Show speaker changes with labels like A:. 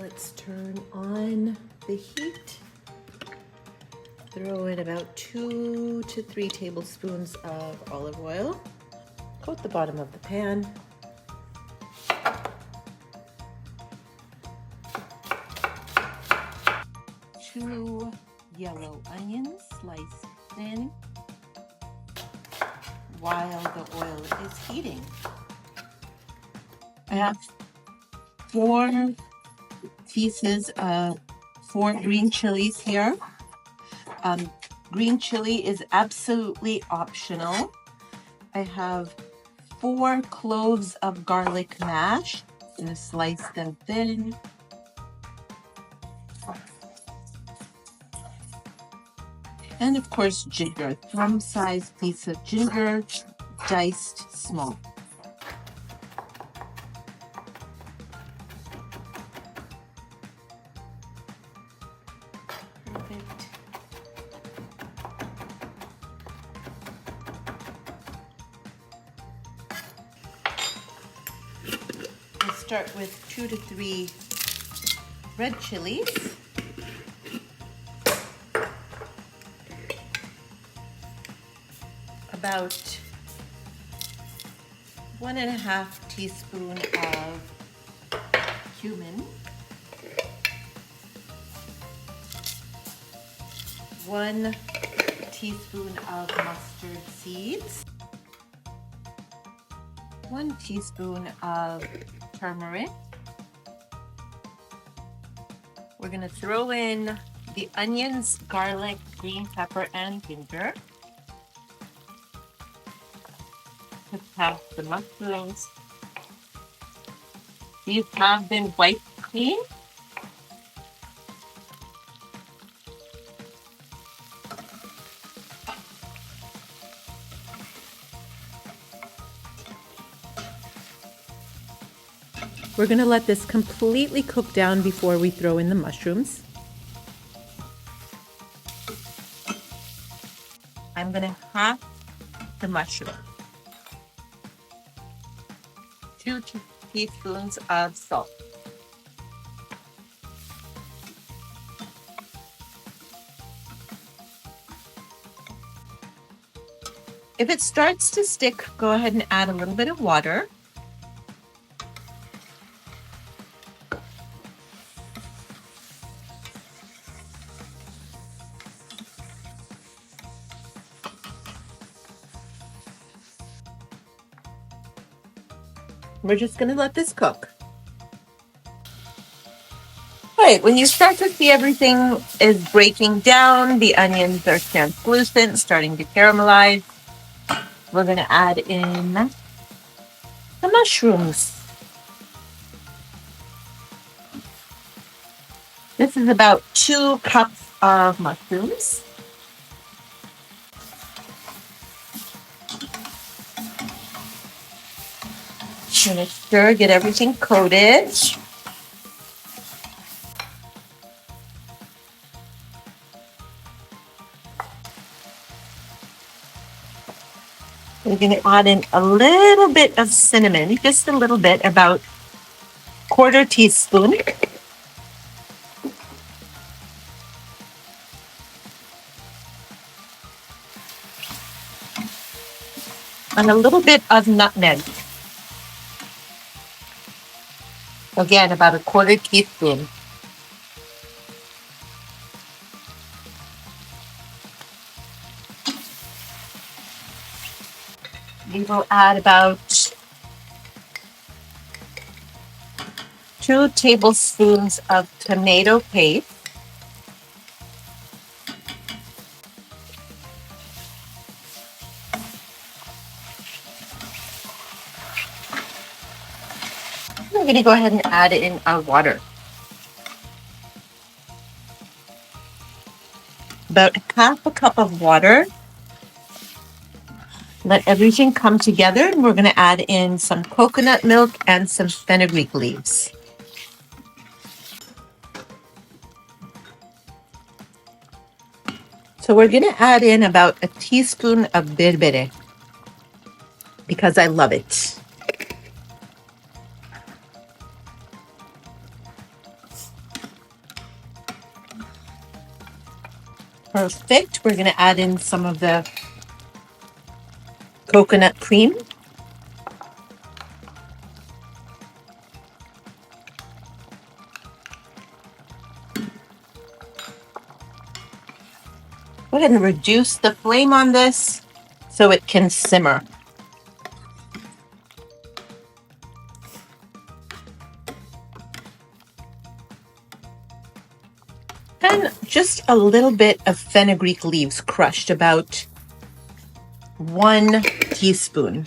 A: Let's turn on the heat. Throw in about 2 to 3 tablespoons of olive oil. Coat the bottom of the pan. Two yellow onions sliced thin while the oil is heating. I have 4 pieces of 4 green chilies here. Green chili is absolutely optional. I have 4 cloves of garlic mash. I'm going to slice them thin. And of course, ginger, thumb-sized piece of ginger, diced small. Perfect. We'll start with 2 to 3 red chilies. About 1.5 teaspoons of cumin, 1 teaspoon of mustard seeds, 1 teaspoon of turmeric. We're going to throw in the onions, garlic, green pepper, and ginger. Put past the mushrooms. These have been wiped clean. We're going to let this completely cook down before we throw in the mushrooms. I'm going to half the mushroom. 2 teaspoons of salt. If it starts to stick, go ahead and add a little bit of water. We're just going to let this cook. All right, when you start to see everything is breaking down, the onions are translucent, starting to caramelize, we're going to add in the mushrooms. This is about 2 cups of mushrooms. I'm going to stir, get everything coated. We're going to add in a little bit of cinnamon, just a little bit, about 1/4 teaspoon. And a little bit of nutmeg. Again, about 1/4 teaspoon. We will add about 2 tablespoons of tomato paste. We're going to go ahead and add in our water. About 1/2 cup of water. Let everything come together, and we're going to add in some coconut milk and some fenugreek leaves. So we're going to add in about 1 teaspoon of berbere because I love it. Perfect. We're going to add in some of the coconut cream. Go ahead and reduce the flame on this so it can simmer. And just a little bit of fenugreek leaves crushed, about 1 teaspoon.